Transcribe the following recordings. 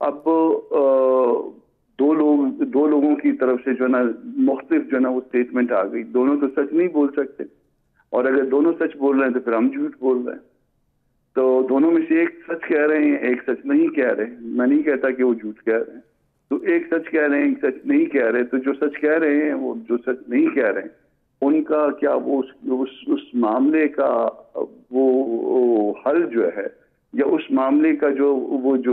اب دو لوگوں کی طرف سے جو ہے نا مختلف جو ہے نا وہ اسٹیٹمنٹ آ گئی. دونوں تو سچ نہیں بول سکتے, اور اگر دونوں سچ بول رہے ہیں تو پھر ہم جھوٹ بول رہے ہیں. تو دونوں میں سے ایک سچ کہہ رہے ہیں, ایک سچ نہیں کہہ رہے. میں نہیں کہتا کہ وہ جھوٹ کہہ رہے ہیں. تو ایک سچ کہہ رہے ہیں, ایک سچ نہیں کہہ رہے. تو جو سچ کہہ رہے ہیں, وہ جو سچ نہیں کہہ رہے ہیں, ان کا کیا وہ اس معاملے کا وہ حل جو ہے, یا اس معاملے کا جو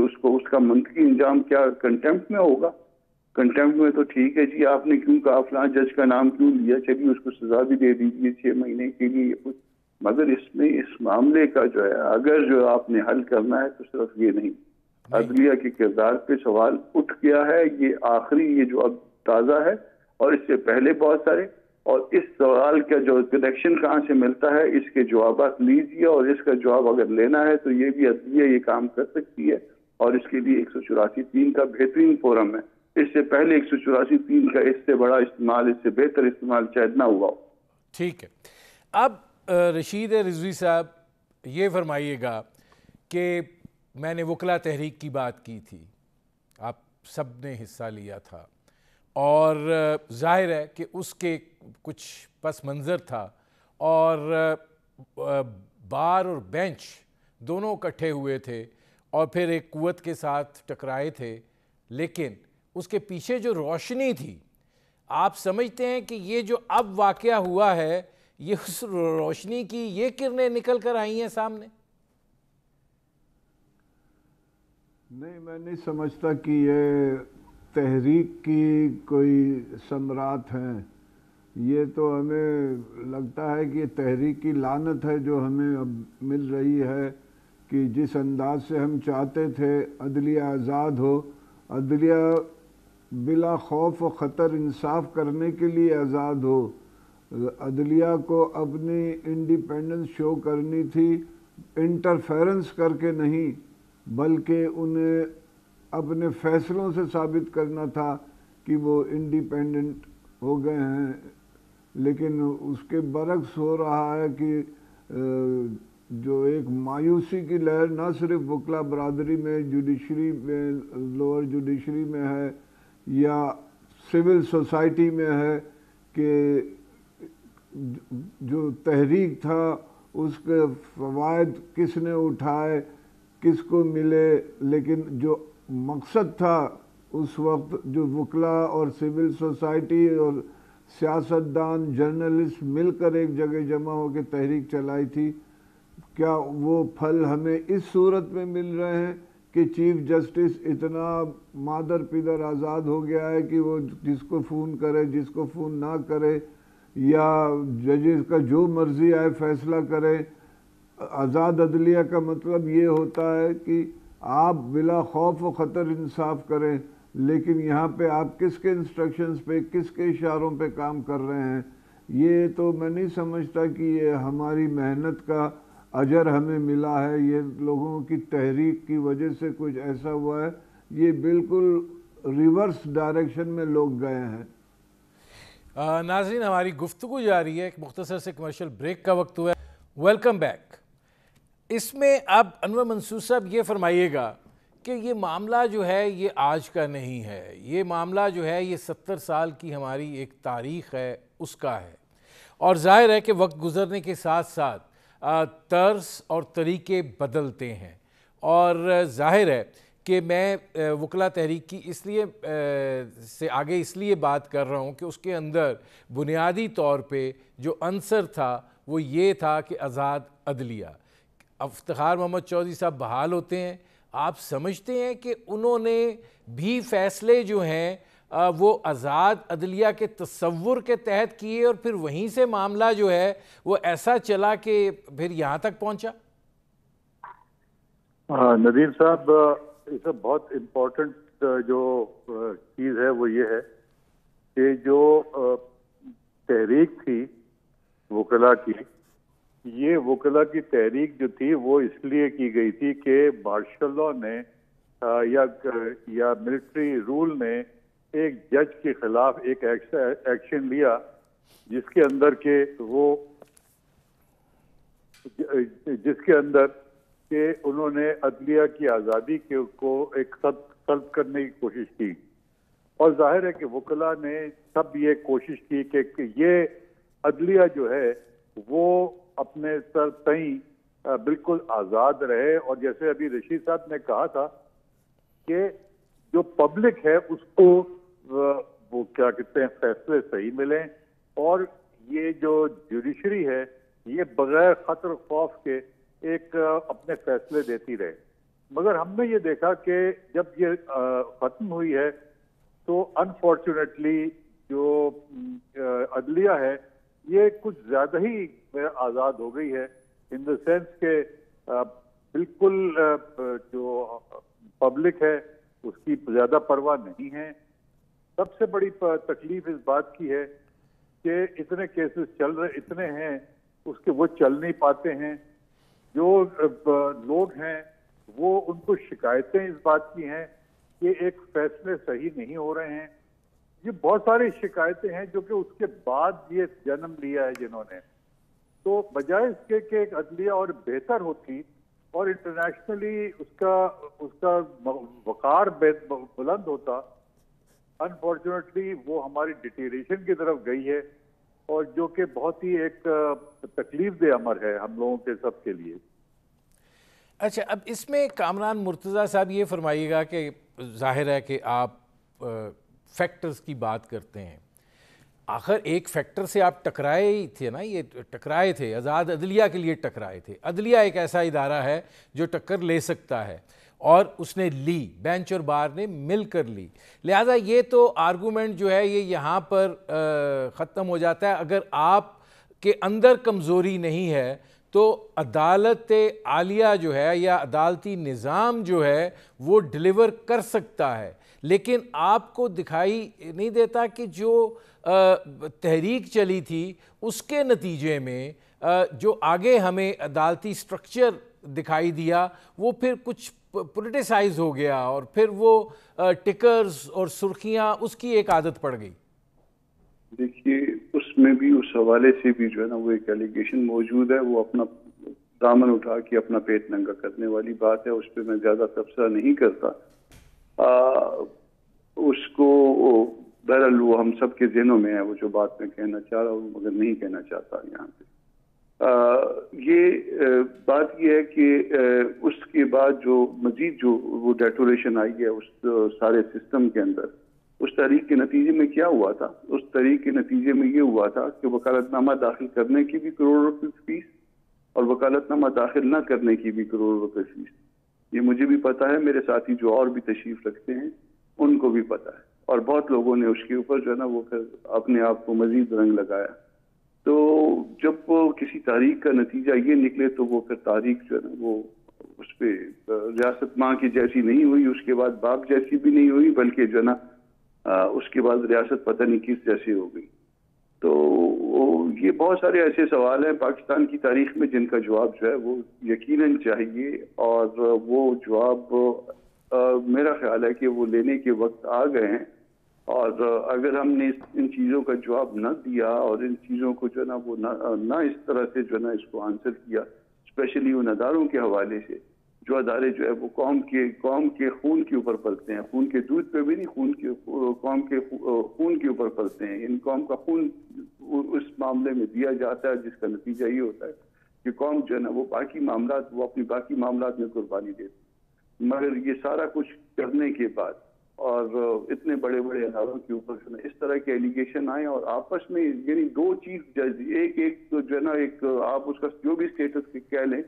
اس کا منطقی انجام کیا کنٹمپٹ میں ہوگا؟ کنٹمپٹ میں تو ٹھیک ہے جی, آپ نے کیوں کہا فلاں جج کا نام کیوں لیا, چلیے اس کو سزا بھی دے دیجیے 6 مہینے کے لیے کچھ. مگر اس معاملے کا جو ہے اگر جو آپ نے حل کرنا ہے تو صرف یہ نہیں, عدلیہ کے کردار پہ سوال اٹھ گیا ہے. یہ آخری, یہ جو اب تازہ ہے, اور اس سے پہلے بہت سارے. اور اس سوال کا جو کنیکشن کہاں سے ملتا ہے, اس کے جوابات لیجیے, اور اس کا جواب اگر لینا ہے تو یہ بھی عدلیہ یہ کام کر سکتی ہے, اور اس کے لیے 184(3) کا بہترین فورم ہے. اس سے پہلے 184(3) کا اس سے بڑا استعمال, اس سے بہتر استعمال شاید نہ ہوا ہو. ٹھیک ہے. اب رشید رضوی صاحب یہ فرمائیے گا کہ میں نے وکلا تحریک کی بات کی تھی, آپ سب نے حصہ لیا تھا, اور ظاہر ہے کہ اس کے کچھ پس منظر تھا, اور بار اور بینچ دونوں اکٹھے ہوئے تھے اور پھر ایک قوت کے ساتھ ٹکرائے تھے. لیکن اس کے پیچھے جو روشنی تھی, آپ سمجھتے ہیں کہ یہ جو اب واقعہ ہوا ہے, یہ اس روشنی کی یہ کرنیں نکل کر آئی ہیں سامنے؟ نہیں, میں نہیں سمجھتا کہ یہ تحریک کی کوئی ثمرات ہیں. یہ تو ہمیں لگتا ہے کہ یہ تحریک کی لعنت ہے جو ہمیں اب مل رہی ہے, کہ جس انداز سے ہم چاہتے تھے عدلیہ آزاد ہو, عدلیہ بلا خوف و خطر انصاف کرنے کے لیے آزاد ہو. عدلیہ کو اپنی انڈیپینڈنس شو کرنی تھی, انٹرفیرنس کر کے نہیں, بلکہ انہیں اپنے فیصلوں سے ثابت کرنا تھا کہ وہ انڈیپینڈنٹ ہو گئے ہیں. لیکن اس کے برعکس ہو رہا ہے کہ جو ایک مایوسی کی لہر نہ صرف وکلا برادری میں, جوڈیشری میں, لوور جوڈیشری میں ہے, یا سول سوسائٹی میں ہے, کہ جو تحریک تھا اس کے فوائد کس نے اٹھائے, کس کو ملے, لیکن جو مقصد تھا اس وقت جو وکلا اور سول سوسائٹی اور سیاستدان جرنلسٹ مل کر ایک جگہ جمع ہو کے تحریک چلائی تھی, کیا وہ پھل ہمیں اس صورت میں مل رہے ہیں کہ چیف جسٹس اتنا مادر پیدر آزاد ہو گیا ہے کہ وہ جس کو فون کرے, جس کو فون نہ کرے, یا ججز کا جو مرضی آئے فیصلہ کرے. آزاد عدلیہ کا مطلب یہ ہوتا ہے کہ آپ بلا خوف و خطر انصاف کریں, لیکن یہاں پہ آپ کس کے انسٹرکشنز پہ, کس کے اشاروں پہ کام کر رہے ہیں. یہ تو میں نہیں سمجھتا کہ یہ ہماری محنت کا اجر ہمیں ملا ہے, یہ لوگوں کی تحریک کی وجہ سے کچھ ایسا ہوا ہے. یہ بالکل ریورس ڈائریکشن میں لوگ گئے ہیں. ناظرین, ہماری گفتگو جاری ہے, ایک مختصر سے کمرشل بریک کا وقت ہوا ہے. Welcome back. اس میں اب انور منصور صاحب یہ فرمائیے گا کہ یہ معاملہ جو ہے یہ آج کا نہیں ہے, یہ معاملہ جو ہے یہ 70 سال کی ہماری ایک تاریخ ہے اس کا ہے, اور ظاہر ہے کہ وقت گزرنے کے ساتھ ساتھ طرز اور طریقے بدلتے ہیں. اور ظاہر ہے کہ میں وکلا تحریک کی اس لیے سے آگے اس لیے بات کر رہا ہوں کہ اس کے اندر بنیادی طور پہ جو عنصر تھا وہ یہ تھا کہ آزاد عدلیہ. افتخار محمد چودھری صاحب بحال ہوتے ہیں, آپ سمجھتے ہیں کہ انہوں نے بھی فیصلے جو ہیں وہ آزاد عدلیہ کے تصور کے تحت کیے, اور پھر وہیں سے معاملہ جو ہے وہ ایسا چلا کہ پھر یہاں تک پہنچا؟ ندیم صاحب, اس بہت امپورٹنٹ جو چیز ہے وہ یہ ہے کہ جو تحریک تھی وکلا کی, یہ وکلا کی تحریک جو تھی وہ اس لیے کی گئی تھی کہ مارشل لاء نے یا ملٹری رول نے ایک جج کے خلاف ایک ایکشن لیا جس کے اندر کہ انہوں نے عدلیہ کی آزادی کو ایک سلب کرنے کی کوشش کی، اور ظاہر ہے کہ وکلا نے سب یہ کوشش کی کہ یہ عدلیہ جو ہے وہ اپنے سر تئیں بالکل آزاد رہے، اور جیسے ابھی رشید صاحب نے کہا تھا کہ جو پبلک ہے اس کو وہ کیا کہتے ہیں فیصلے صحیح ملیں، اور یہ جو جوڈیشری ہے یہ بغیر خطر خوف کے ایک اپنے فیصلے دیتی رہے۔ مگر ہم نے یہ دیکھا کہ جب یہ ختم ہوئی ہے تو انفارچونیٹلی جو عدلیہ ہے یہ کچھ زیادہ ہی آزاد ہو گئی ہے، ان دا سینس کہ بالکل جو پبلک ہے اس کی زیادہ پرواہ نہیں ہے۔ سب سے بڑی تکلیف اس بات کی ہے کہ اتنے کیسز چل رہے اتنے ہیں اس کے وہ چل نہیں پاتے ہیں، جو لوگ ہیں وہ ان کو شکایتیں اس بات کی ہیں کہ ایک فیصلے صحیح نہیں ہو رہے ہیں۔ یہ بہت ساری شکایتیں ہیں جو کہ اس کے بعد یہ جنم لیا ہے جنہوں نے، تو بجائے اس کے کہ ایک عدلیہ اور بہتر ہوتی اور انٹرنیشنلی اس کا وقار بلند ہوتا، انفارچونیٹلی وہ ہماری ڈیٹیریشن کی طرف گئی ہے، اور جو کہ بہت ہی ایک تکلیف دہ امر ہے ہم لوگوں کے سب کے لیے۔ اچھا، اب اس میں کامران مرتضیٰ صاحب یہ فرمائیے گا کہ ظاہر ہے کہ آپ فیکٹرز کی بات کرتے ہیں، آخر ایک فیکٹر سے آپ ٹکرائے ہی تھے نا، یہ ٹکرائے تھے، آزاد عدلیہ کے لیے ٹکرائے تھے۔ عدلیہ ایک ایسا ادارہ ہے جو ٹکر لے سکتا ہے، اور اس نے لی، بینچ اور بار نے مل کر لی، لہذا یہ تو آرگومنٹ جو ہے یہ یہاں پر ختم ہو جاتا ہے۔ اگر آپ کے اندر کمزوری نہیں ہے تو عدالت عالیہ جو ہے یا عدالتی نظام جو ہے وہ ڈیلیور کر سکتا ہے، لیکن آپ کو دکھائی نہیں دیتا کہ جو تحریک چلی تھی اس کے نتیجے میں جو آگے ہمیں عدالتی سٹرکچر دکھائی دیا وہ پھر کچھ پولیٹیسائز ہو گیا، اور پھر وہ ٹکرز اور سرخیاں اس کی ایک عادت پڑ گئی۔ دیکھیے اس میں بھی اس حوالے سے بھی جو ہے نا وہ ایک ایلیگیشن موجود ہے، وہ اپنا دامن اٹھا کے اپنا پیٹ ننگا کرنے والی بات ہے، اس پہ میں زیادہ تبصرہ نہیں کرتا۔ اس کو بہرحال وہ ہم سب کے ذہنوں میں ہے وہ جو بات میں کہنا چاہ رہا ہوں مگر نہیں کہنا چاہتا یہاں پہ۔ یہ بات یہ ہے کہ اس کے بعد جو مزید جو وہ ڈیٹوریشن آئی ہے اس سارے سسٹم کے اندر، اس تحریک کے نتیجے میں کیا ہوا تھا؟ اس تحریک کے نتیجے میں یہ ہوا تھا کہ وکالت نامہ داخل کرنے کی بھی کروڑ روپے فیس اور وکالت نامہ داخل نہ کرنے کی بھی کروڑ روپے فیس۔ یہ مجھے بھی پتا ہے، میرے ساتھی جو اور بھی تشریف رکھتے ہیں ان کو بھی پتا ہے، اور بہت لوگوں نے اس کے اوپر جو ہے نا وہ اپنے آپ کو مزید رنگ لگایا۔ تو جب کسی تحریک کا نتیجہ یہ نکلے تو وہ پھر تحریک جو ہے نا وہ اس پہ ریاست ماں کی جیسی نہیں ہوئی، اس کے بعد باپ جیسی بھی نہیں ہوئی، بلکہ جو ہے نا اس کے بعد ریاست پتہ نہیں کس جیسی ہو گئی۔ تو یہ بہت سارے ایسے سوال ہیں پاکستان کی تاریخ میں جن کا جواب جو ہے وہ یقیناً چاہیے، اور وہ جواب میرا خیال ہے کہ وہ لینے کے وقت آ گئے ہیں، اور اگر ہم نے ان چیزوں کا جواب نہ دیا اور ان چیزوں کو جو ہے نا وہ نہ اس طرح سے جو ہے نا اس کو آنسر کیا، اسپیشلی ان اداروں کے حوالے سے جو ادارے جو ہے وہ قوم کے خون کے اوپر پلتے ہیں، خون کے دودھ پہ بھی نہیں، قوم کے خون کے اوپر پلتے ہیں۔ ان قوم کا خون اس معاملے میں دیا جاتا ہے جس کا نتیجہ یہ ہوتا ہے کہ قوم جو ہے نا وہ اپنی باقی معاملات میں قربانی دیتی۔ مگر یہ سارا کچھ کرنے کے بعد اور اتنے بڑے بڑے اداروں کے اوپر اس طرح کے ایلیگیشن آئے، اور آپس میں یعنی دو چیف جج، ایک جو ہے نا ایک آپ اس کا جو بھی اسٹیٹس کہہ لیں،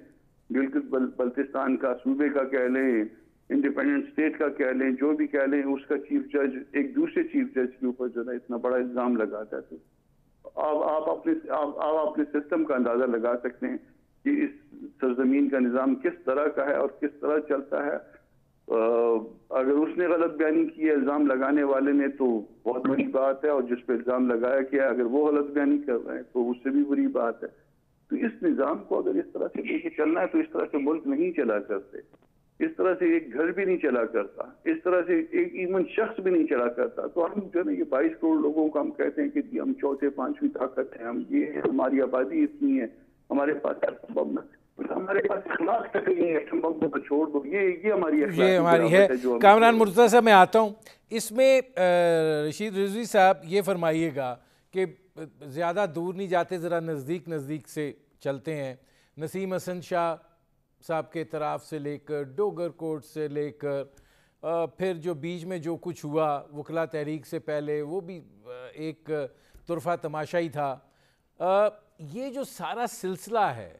گلگت بلتستان کا صوبے کا کہہ لیں، انڈیپینڈنٹ اسٹیٹ کا کہہ لیں، جو بھی کہہ لیں، اس کا چیف جج ایک دوسرے چیف جج کے اوپر جو ہے نا اتنا بڑا الزام لگاتا ہے، تو آپ اپنے سسٹم کا اندازہ لگا سکتے ہیں کہ اس سرزمین کا نظام کس طرح کا ہے اور کس طرح چلتا ہے۔ اگر اس نے غلط بیانی کی ہے الزام لگانے والے نے تو بہت بڑی بات ہے، اور جس پہ الزام لگایا گیا اگر وہ غلط بیانی کر رہے ہیں تو اس سے بھی بری بات ہے۔ تو اس نظام کو اگر اس طرح سے لے کے چلنا ہے تو اس طرح سے ملک نہیں چلا کرتے، اس طرح سے ایک گھر بھی نہیں چلا کرتا، اس طرح سے ایک ایون شخص بھی نہیں چلا کرتا۔ تو ہم جو ہے نا یہ 22 کروڑ لوگوں کو ہم کہتے ہیں کہ ہم چوتھے پانچویں طاقت ہیں، ہم یہ ہیں، ہماری آبادی اتنی ہے، ہمارے پاس ہمارے پاس اخلاق تک نہیں ہے، ہم وقت کو چھوڑ دو، یہ ہماری یہ ہماری ہے۔ کامران مرتضیٰ صاحب میں آتا ہوں اس میں، رشید رضوی صاحب یہ فرمائیے گا کہ زیادہ دور نہیں جاتے، ذرا نزدیک سے چلتے ہیں۔ نسیم حسن شاہ صاحب کے اعتراف سے لے کر، ڈوگر کوٹ سے لے کر، پھر جو بیچ میں جو کچھ ہوا وکلا تحریک سے پہلے، وہ بھی ایک طرفہ تماشا ہی تھا۔ یہ جو سارا سلسلہ ہے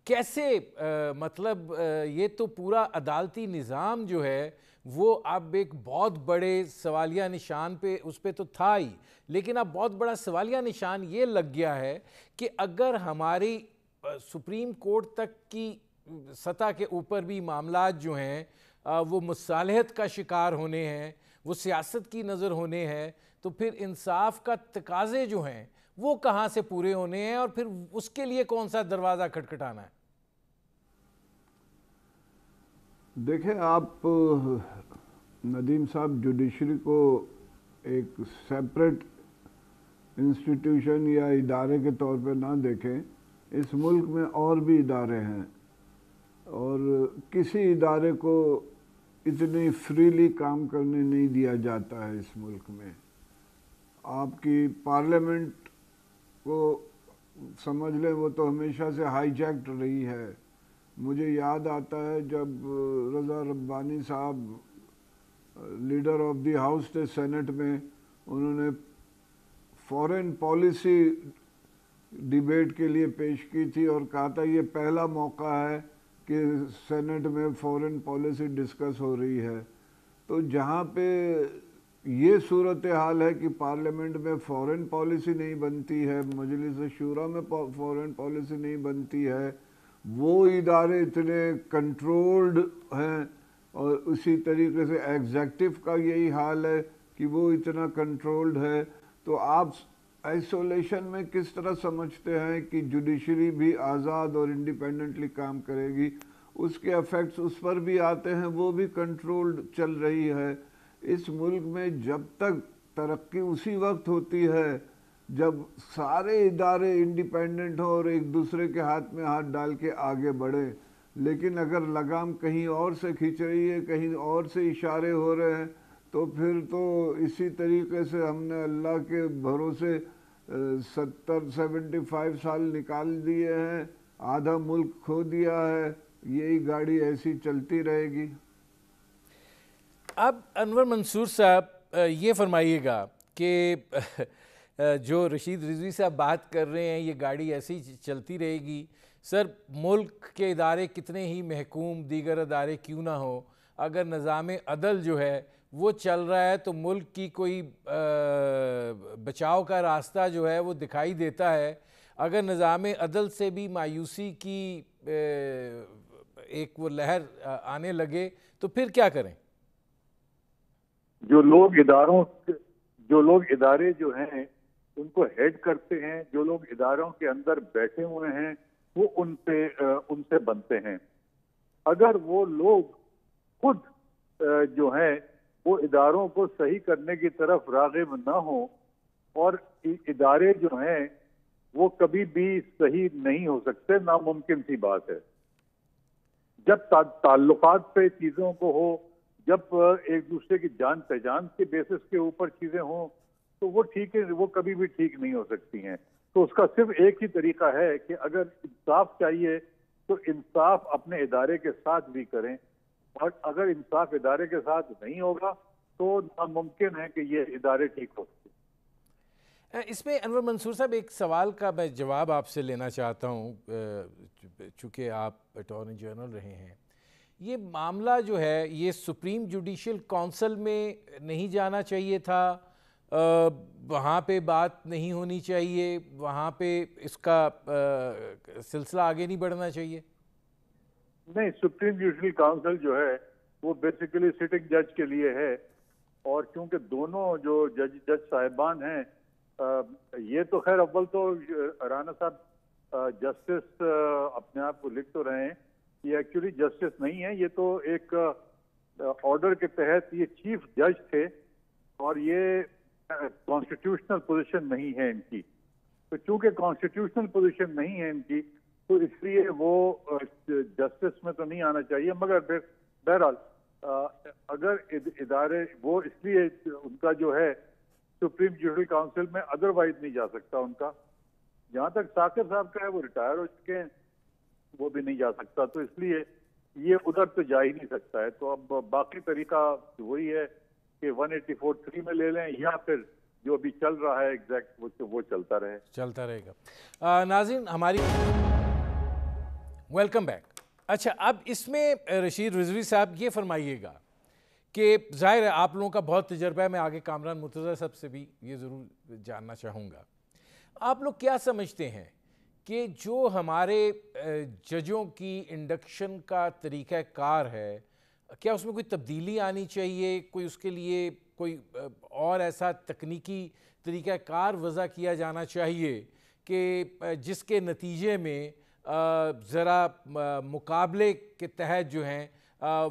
کیسے، مطلب یہ تو پورا عدالتی نظام جو ہے وہ اب ایک بہت بڑے سوالیہ نشان پہ، اس پہ تو تھا ہی، لیکن اب بہت بڑا سوالیہ نشان یہ لگ گیا ہے کہ اگر ہماری سپریم کورٹ تک کی سطح کے اوپر بھی معاملات جو ہیں وہ مصالحت کا شکار ہونے ہیں، وہ سیاست کی نظر ہونے ہیں، تو پھر انصاف کا تقاضے جو ہیں وہ کہاں سے پورے ہونے ہیں، اور پھر اس کے لیے کون سا دروازہ کھٹکھٹانا ہے؟ دیکھیں آپ ندیم صاحب، جوڈیشری کو ایک سیپریٹ انسٹیٹیوشن یا ادارے کے طور پہ نہ دیکھیں۔ اس ملک میں اور بھی ادارے ہیں، اور کسی ادارے کو اتنی فریلی کام کرنے نہیں دیا جاتا ہے اس ملک میں۔ آپ کی پارلیمنٹ کو سمجھ لیں، وہ تو ہمیشہ سے ہائی جیکڈ رہی ہے۔ مجھے یاد آتا ہے جب رضا ربانی صاحب لیڈر آف دی ہاؤس تھے سینٹ میں، انہوں نے فورن پالیسی ڈیبیٹ کے لیے پیش کی تھی اور کہا تھا یہ پہلا موقع ہے کہ سینٹ میں فورن پالیسی ڈسکس ہو رہی ہے۔ تو جہاں پہ یہ صورتحال ہے کہ پارلیمنٹ میں فورن پالیسی نہیں بنتی ہے، مجلس شورا میں فورن پالیسی نہیں بنتی ہے، وہ ادارے اتنے کنٹرولڈ ہیں، اور اسی طریقے سے ایگزیکٹو کا یہی حال ہے کہ وہ اتنا کنٹرولڈ ہے، تو آپ آئسولیشن میں کس طرح سمجھتے ہیں کہ جوڈیشری بھی آزاد اور انڈیپینڈنٹلی کام کرے گی؟ اس کے ایفیکٹس اس پر بھی آتے ہیں، وہ بھی کنٹرولڈ چل رہی ہے۔ اس ملک میں جب تک ترقی اسی وقت ہوتی ہے جب سارے ادارے انڈیپینڈنٹ ہوں اور ایک دوسرے کے ہاتھ میں ہاتھ ڈال کے آگے بڑھیں، لیکن اگر لگام کہیں اور سے کھینچ رہی ہے، کہیں اور سے اشارے ہو رہے ہیں، تو پھر تو اسی طریقے سے ہم نے اللہ کے بھروسے 75 سال نکال دیے ہیں، آدھا ملک کھو دیا ہے، یہی گاڑی ایسی چلتی رہے گی۔ اب انور منصور صاحب یہ فرمائیے گا کہ جو رشید رضوی صاحب بات کر رہے ہیں یہ گاڑی ایسی چلتی رہے گی، سر ملک کے ادارے کتنے ہی محکوم دیگر ادارے کیوں نہ ہو، اگر نظام عدل جو ہے وہ چل رہا ہے تو ملک کی کوئی بچاؤ کا راستہ جو ہے وہ دکھائی دیتا ہے۔ اگر نظام عدل سے بھی مایوسی کی ایک وہ لہر آنے لگے تو پھر کیا کریں؟ جو لوگ ادارے جو ہیں ان کو ہیڈ کرتے ہیں، جو لوگ اداروں کے اندر بیٹھے ہوئے ہیں وہ ان سے بنتے ہیں۔ اگر وہ لوگ خود جو ہیں وہ اداروں کو صحیح کرنے کی طرف راغب نہ ہوں، اور ادارے جو ہیں وہ کبھی بھی صحیح نہیں ہو سکتے، ناممکن سی بات ہے۔ جب تعلقات پہ چیزوں کو ہو، جب ایک دوسرے کی جان پہچان کے بیسس کے اوپر چیزیں ہوں تو وہ ٹھیک ہے، وہ کبھی بھی ٹھیک نہیں ہو سکتی ہیں۔ تو اس کا صرف ایک ہی طریقہ ہے کہ اگر انصاف چاہیے تو انصاف اپنے ادارے کے ساتھ بھی کریں، اور اگر انصاف ادارے کے ساتھ نہیں ہوگا تو ناممکن ہے کہ یہ ادارے ٹھیک ہو سکیں۔ اس میں انور منصور صاحب ایک سوال کا میں جواب آپ سے لینا چاہتا ہوں، چونکہ آپ اٹارنی جنرل رہے ہیں۔ یہ معاملہ جو ہے یہ سپریم جوڈیشل کونسل میں نہیں جانا چاہیے تھا، وہاں پہ بات نہیں ہونی چاہیے، وہاں پہ اس کا سلسلہ آگے نہیں بڑھنا چاہیے؟ نہیں، سپریم جوڈیشل کونسل جو ہے وہ بیسیکلی سٹنگ جج کے لیے ہے، اور چونکہ دونوں جو جج صاحبان ہیں، یہ تو خیر اول تو رانا صاحب جسٹس اپنے آپ کو لکھ تو رہے ہیں، یہ ایکچولی جسٹس نہیں ہے، یہ تو ایک آرڈر کے تحت یہ چیف جج تھے، اور یہ کانسٹیٹیوشنل پوزیشن نہیں ہے ان کی۔ تو چونکہ کانسٹیٹیوشنل پوزیشن نہیں ہے ان کی، تو اس لیے وہ جسٹس میں تو نہیں آنا چاہیے. مگر بہرحال اگر ادارے وہ اس لیے ان کا جو ہے سپریم جوڈیشل کاؤنسل میں ادروائز نہیں جا سکتا ان کا. جہاں تک ثاقب صاحب کا ہے وہ ریٹائر ہو چکے ہیں, وہ بھی نہیں جا سکتا, تو اس لیے یہ ادھر تو جا ہی نہیں سکتا ہے. تو اب باقی طریقہ وہی ہے کہ 184(3) میں لے لیں یا پھر جو ابھی چل رہا ہے ایگزیکٹ وہ چلتا رہے گا. ناظرین ہماری ویلکم بیک. اچھا, اب اس میں رشید رضوی صاحب یہ فرمائیے گا کہ ظاہر ہے آپ لوگوں کا بہت تجربہ ہے, میں آگے کامران مرتضیٰ صاحب سے بھی یہ ضرور جاننا چاہوں گا, آپ لوگ کیا سمجھتے ہیں کہ جو ہمارے ججوں کی انڈکشن کا طریقہ کار ہے, کیا اس میں کوئی تبدیلی آنی چاہیے؟ کوئی اس کے لیے کوئی اور ایسا تکنیکی طریقہ کار وضع کیا جانا چاہیے کہ جس کے نتیجے میں ذرا مقابلے کے تحت جو ہیں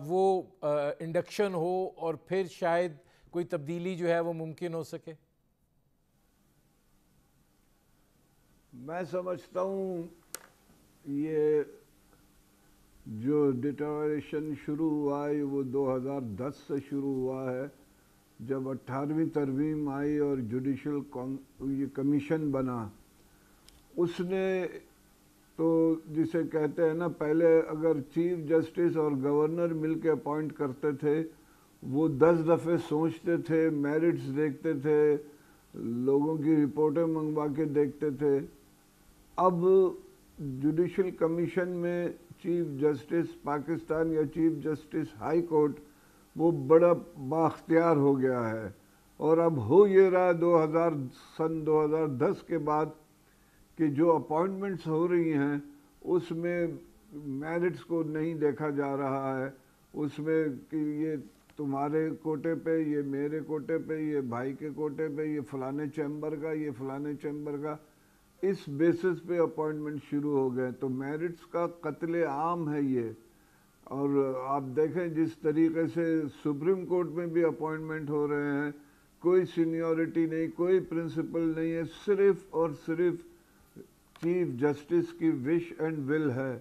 وہ انڈکشن ہو اور پھر شاید کوئی تبدیلی جو ہے وہ ممکن ہو سکے؟ میں سمجھتا ہوں یہ جو ڈیٹریشن شروع ہوا ہے وہ 2010 سے شروع ہوا ہے, جب 18ویں ترمیم آئی اور جوڈیشل یہ کمیشن بنا. اس نے تو جسے کہتے ہیں نا, پہلے اگر چیف جسٹس اور گورنر مل کے اپوائنٹ کرتے تھے وہ 10 دفعے سوچتے تھے, میرٹس دیکھتے تھے, لوگوں کی رپورٹیں منگوا کے دیکھتے تھے. اب جوڈیشل کمیشن میں چیف جسٹس پاکستان یا چیف جسٹس ہائی کورٹ وہ بڑا بااختیار ہو گیا ہے, اور اب ہو یہ رہا سن 2010 کے بعد کہ جو اپوائنٹمنٹس ہو رہی ہیں اس میں میرٹس کو نہیں دیکھا جا رہا ہے, اس میں کہ یہ تمہارے کوٹے پہ, یہ میرے کوٹے پہ, یہ بھائی کے کوٹے پہ, یہ فلانے چیمبر کا, یہ فلانے چیمبر کا, اس بیسس پہ اپوائنٹمنٹ شروع ہو گئے. تو میرٹس کا قتل عام ہے یہ. اور آپ دیکھیں جس طریقے سے سپریم کورٹ میں بھی اپوائنٹمنٹ ہو رہے ہیں, کوئی سینیورٹی نہیں, کوئی پرنسپل نہیں ہے, صرف اور صرف چیف جسٹس کی وش اینڈ ول ہے.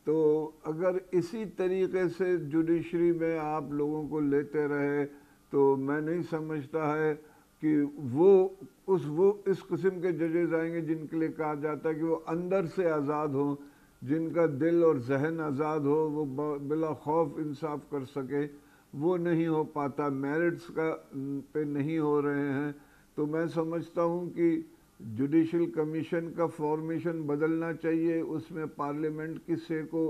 تو اگر اسی طریقے سے جوڈیشری میں آپ لوگوں کو لیتے رہے تو میں نہیں سمجھتا ہے کہ وہ اس قسم کے ججز آئیں گے جن کے لیے کہا جاتا ہے کہ وہ اندر سے آزاد ہوں, جن کا دل اور ذہن آزاد ہو, وہ بلا خوف انصاف کر سکے. وہ نہیں ہو پاتا, میرٹس کا پہ نہیں ہو رہے ہیں. تو میں سمجھتا ہوں کہ جوڈیشل کمیشن کا فارمیشن بدلنا چاہیے, اس میں پارلیمنٹ کی سے کو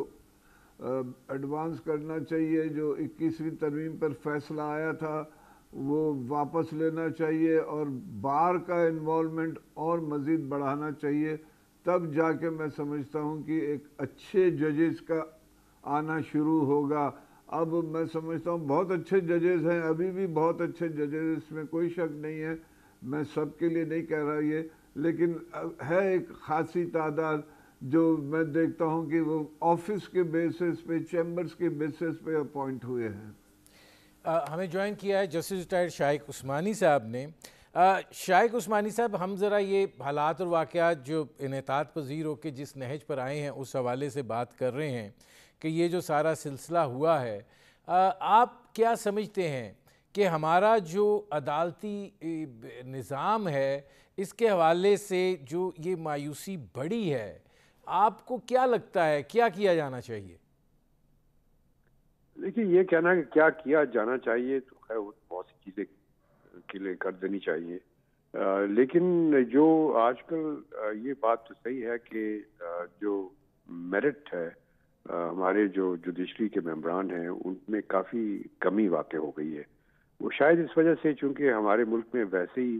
ایڈوانس کرنا چاہیے. جو 21ویں ترمیم پر فیصلہ آیا تھا وہ واپس لینا چاہیے, اور بار کا انوالومنٹ اور مزید بڑھانا چاہیے. تب جا کے میں سمجھتا ہوں کہ ایک اچھے ججز کا آنا شروع ہوگا. اب میں سمجھتا ہوں بہت اچھے ججز ہیں, ابھی بھی بہت اچھے ججز, اس میں کوئی شک نہیں ہے, میں سب کے لیے نہیں کہہ رہا یہ, لیکن ہے ایک خاصی تعداد جو میں دیکھتا ہوں کہ وہ آفس کے بیسس پہ, چیمبرز کے بیسس پہ اپوائنٹ ہوئے ہیں. ہمیں جوائن کیا ہے جسٹس ریٹائرڈ شائق عثمانی صاحب نے. شائق عثمانی صاحب, ہم ذرا یہ حالات اور واقعات جو انعطاف پذیر ہو کے جس نہج پر آئے ہیں اس حوالے سے بات کر رہے ہیں کہ یہ جو سارا سلسلہ ہوا ہے, آپ کیا سمجھتے ہیں کہ ہمارا جو عدالتی نظام ہے اس کے حوالے سے جو یہ مایوسی بڑی ہے, آپ کو کیا لگتا ہے کیا کیا جانا چاہیے؟ دیکھیے, یہ کہنا کہ کیا کیا جانا چاہیے تو خیر بہت سی چیزیں کے لیے کر دینی چاہیے, لیکن جو آج کل یہ بات تو صحیح ہے کہ جو میرٹ ہے ہمارے جو جوڈیشری کے ممبران ہیں ان میں کافی کمی واقع ہو گئی ہے. وہ شاید اس وجہ سے چونکہ ہمارے ملک میں ویسے ہی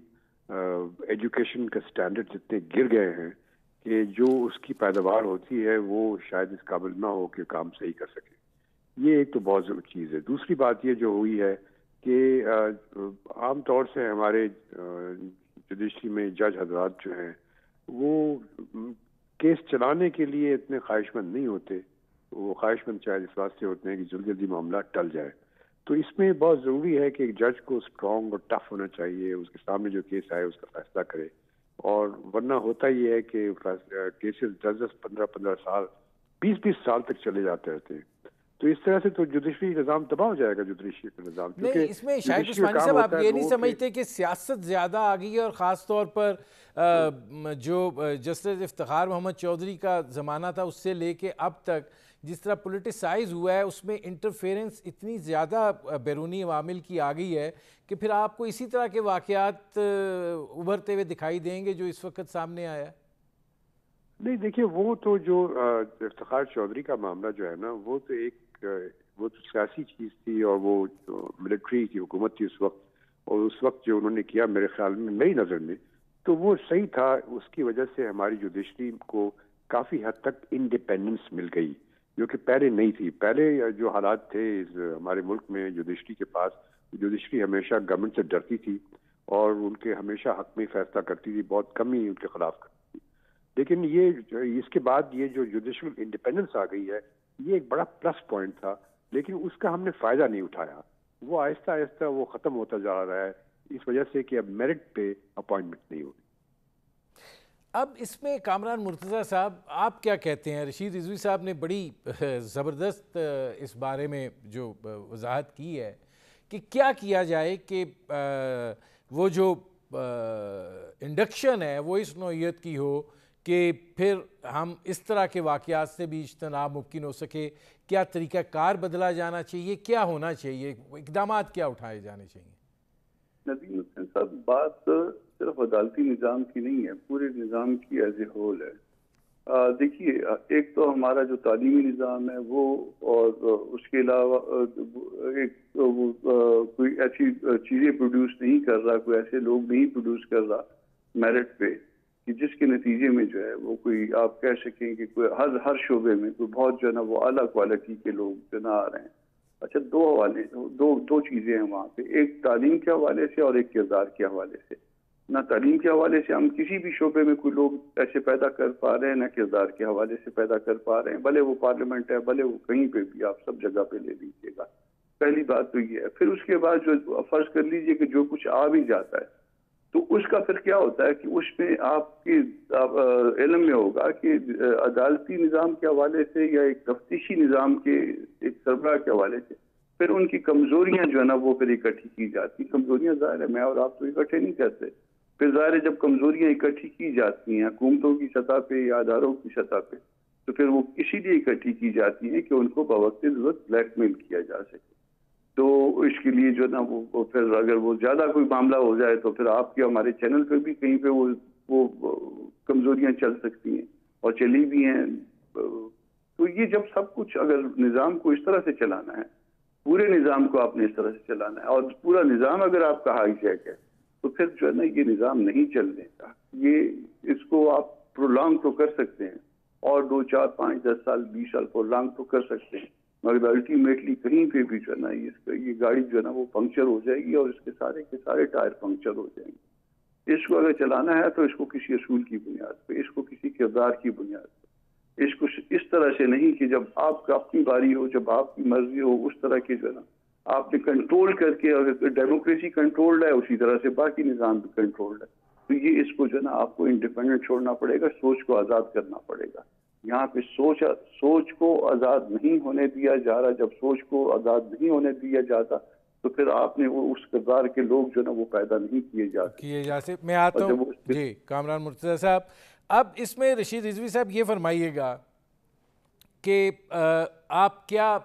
ایجوکیشن کا سٹینڈرڈ اتنے گر گئے ہیں کہ جو اس کی پیداوار ہوتی ہے وہ شاید اس قابل نہ ہو کہ کام صحیح کر سکے. یہ ایک تو بہت ضروری چیز ہے. دوسری بات یہ جو ہوئی ہے کہ عام طور سے ہمارے جوڈیشری میں جج حضرات جو ہیں وہ کیس چلانے کے لیے اتنے خواہش مند نہیں ہوتے. وہ خواہش مند شاید اس واسطے ہوتے ہیں کہ جلدی جلدی معاملہ ٹل جائے. تو اس میں بہت ضروری ہے کہ ایک جج کو اسٹرانگ اور ٹف ہونا چاہیے, اس کے سامنے جو کیس آئے اس کا فیصلہ کرے, اور ورنہ ہوتا یہ ہے کہ کیسز 10 15 سال 20 سال تک چلے جاتے رہتے ہیں. تو اس طرح سے تو جوڈیشری نظام تباہ ہو جائے گا. جوڈیشری کا نظام نہیں، اس میں شاہد عثمانی صاحب آپ یہ نہیں سمجھتے کہ سیاست زیادہ آ گئی ہے، اور خاص طور پر جو جسٹس افتخار محمد چودھری کا زمانہ تھا اس سے لے کے اب تک جس طرح پولیٹیسائز ہوا ہے اس میں انٹرفیرنس اتنی زیادہ بیرونی عوامل کی آ گئی ہے کہ پھر آپ کو اسی طرح کے واقعات ابھرتے ہوئے دکھائی دیں گے جو اس وقت سامنے آیا ہے؟ نہیں دیکھیے، وہ تو جو افتخار چودھری کا معاملہ جو ہے نا، وہ تو سیاسی چیز تھی، اور وہ جو ملٹری کی حکومت تھی اس وقت، اور اس وقت جو انہوں نے کیا میرے خیال میں، میری نظر میں تو وہ صحیح تھا. اس کی وجہ سے ہماری جوڈیشری کو کافی حد تک انڈیپینڈنس مل گئی، جو کہ پہلے نہیں تھی. پہلے جو حالات تھے ہمارے ملک میں جوڈیشری کے پاس، جوڈیشری ہمیشہ گورنمنٹ سے ڈرتی تھی اور ان کے ہمیشہ حق میں فیصلہ کرتی تھی، بہت کم ہی ان کے خلاف کرتی تھی. لیکن یہ اس کے بعد یہ جو جوڈیشل انڈیپینڈنس آ گئی ہے، یہ ایک بڑا پلس پوائنٹ تھا، لیکن اس کا ہم نے فائدہ نہیں اٹھایا. وہ آہستہ آہستہ وہ ختم ہوتا جا رہا ہے اس وجہ سے کہ اب میرٹ پہ اپوائنٹمنٹ نہیں ہوگی. اب اس میں کامران مرتضیٰ صاحب آپ کیا کہتے ہیں؟ رشید رضوی صاحب نے بڑی زبردست اس بارے میں جو وضاحت کی ہے کہ کیا کیا جائے کہ وہ جو انڈکشن ہے وہ اس نوعیت کی ہو کہ پھر ہم اس طرح کے واقعات سے بھی اجتناب ممکن ہو سکے. کیا طریقہ کار بدلا جانا چاہیے؟ کیا ہونا چاہیے؟ اقدامات کیا اٹھائے جانے چاہیے؟ ندیم حسین صاحب، بات صرف عدالتی نظام کی نہیں ہے، پورے نظام کی ایز اے ہول ہے. دیکھیے، ایک تو ہمارا جو تعلیمی نظام ہے وہ، اور اس کے علاوہ کوئی ایسی چیزیں پروڈیوس نہیں کر رہا، کوئی ایسے لوگ نہیں پروڈیوس کر رہا میرٹ پہ کہ جس کے نتیجے میں جو ہے وہ کوئی آپ کہہ سکیں کہ کوئی ہر شعبے میں کوئی بہت جو ہے نا وہ اعلیٰ کوالٹی کے لوگ جو نا آ رہے ہیں. اچھا، دو چیزیں ہیں وہاں پہ، ایک تعلیم کے حوالے سے اور ایک کردار کے حوالے سے. نہ تعلیم کے حوالے سے ہم کسی بھی شعبے میں کوئی لوگ ایسے پیدا کر پا رہے ہیں، نہ کردار کے حوالے سے پیدا کر پا رہے ہیں، بھلے وہ پارلیمنٹ ہے، بھلے وہ کہیں پہ بھی، آپ سب جگہ پہ لے لیجیے گا. پہلی بات تو یہ ہے. پھر اس کے بعد جو فرض کر لیجیے کہ جو کچھ آ بھی جاتا ہے تو اس کا پھر کیا ہوتا ہے کہ اس میں آپ کے علم میں ہوگا کہ عدالتی نظام کے حوالے سے یا ایک تفتیشی نظام کے ایک سربراہ کے حوالے سے پھر ان کی کمزوریاں جو ہے نا وہ پھر اکٹھی کی جاتی. کمزوریاں ظاہر ہے میں اور آپ تو اکٹھے نہیں کرتے. پھر ظاہر ہے جب کمزوریاں اکٹھی کی جاتی ہیں حکومتوں کی سطح پہ یا اداروں کی سطح پہ، تو پھر وہ اسی لیے اکٹھی کی جاتی ہیں کہ ان کو بوقت ضرورت بلیک میل کیا جا سکے. تو اس کے لیے جو ہے نا وہ پھر اگر وہ زیادہ کوئی معاملہ ہو جائے تو پھر آپ کے ہمارے چینل پہ بھی کہیں پہ وہ کمزوریاں چل سکتی ہیں اور چلی بھی ہیں. تو یہ جب سب کچھ اگر نظام کو اس طرح سے چلانا ہے، پورے نظام کو آپ نے اس طرح سے چلانا ہے، اور پورا نظام اگر آپ کا ہائی جیک ہے، تو پھر جو ہے نا یہ نظام نہیں چلنے کا. یہ اس کو آپ پرولانگ تو کر سکتے ہیں، اور 2 4 5 10 سال 20 سال پرولانگ تو کر سکتے ہیں، مگر الٹیمیٹلی کہیں پہ بھی جو ہے نا یہ گاڑی جو ہے نا وہ پنکچر ہو جائے گی، اور اس کے سارے ٹائر پنکچر ہو جائیں گے. اس کو اگر چلانا ہے تو اس کو کسی اصول کی بنیاد پہ، اس کو کسی کردار کی بنیاد پہ، اس کو اس طرح سے نہیں کہ جب آپ کا اپنی باری ہو، جب آپ کی مرضی ہو، اس طرح کی جو ہے نا آپ نے کنٹرول کر کے، اگر ڈیموکریسی کنٹرولڈ ہے اسی طرح سے باقی نظام بھی کنٹرولڈ ہے. تو یہ اس کو جو ہے نا آپ کو انڈیپینڈنٹ چھوڑنا پڑے گا، سوچ کو آزاد کرنا پڑے گا. یہاں پہ سوچ کو آزاد نہیں ہونے دیا جا رہا. جب سوچ کو آزاد نہیں ہونے دیا جاتا تو پھر آپ نے وہ اس کردار کے لوگ جو نا وہ پیدا نہیں کیے جا سکتے. میں آتا ہوں جی کامران مرتضیٰ صاحب. اب اس میں رشید رضوی صاحب یہ فرمائیے گا کہ آپ کیا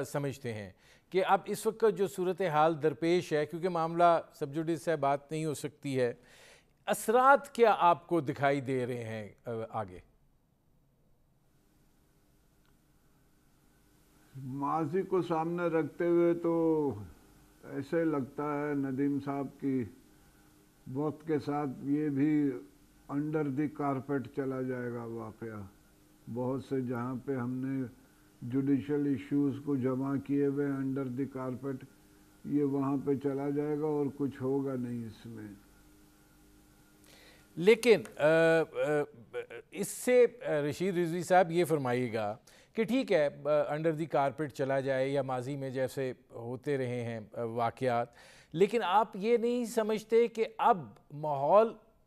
سمجھتے ہیں کہ اب اس وقت جو صورتحال درپیش ہے، کیونکہ معاملہ سب جوڈیس سے بات نہیں ہو سکتی ہے، اثرات کیا آپ کو دکھائی دے رہے ہیں آگے؟ ماضی کو سامنے رکھتے ہوئے تو ایسے لگتا ہے ندیم صاحب کی وقت کے ساتھ یہ بھی انڈر دی کارپیٹ چلا جائے گا واقعہ. بہت سے جہاں پہ ہم نے جوڈیشل ایشوز کو جمع کیے ہوئے انڈر دی کارپیٹ، یہ وہاں پہ چلا جائے گا اور کچھ ہوگا نہیں اس میں. لیکن اس سے رشید رضوی صاحب یہ فرمائیے گا کہ ٹھیک ہے انڈر دی کارپیٹ چلا جائے یا ماضی میں جیسے ہوتے رہے ہیں واقعات، لیکن آپ یہ نہیں سمجھتے کہ اب ماحول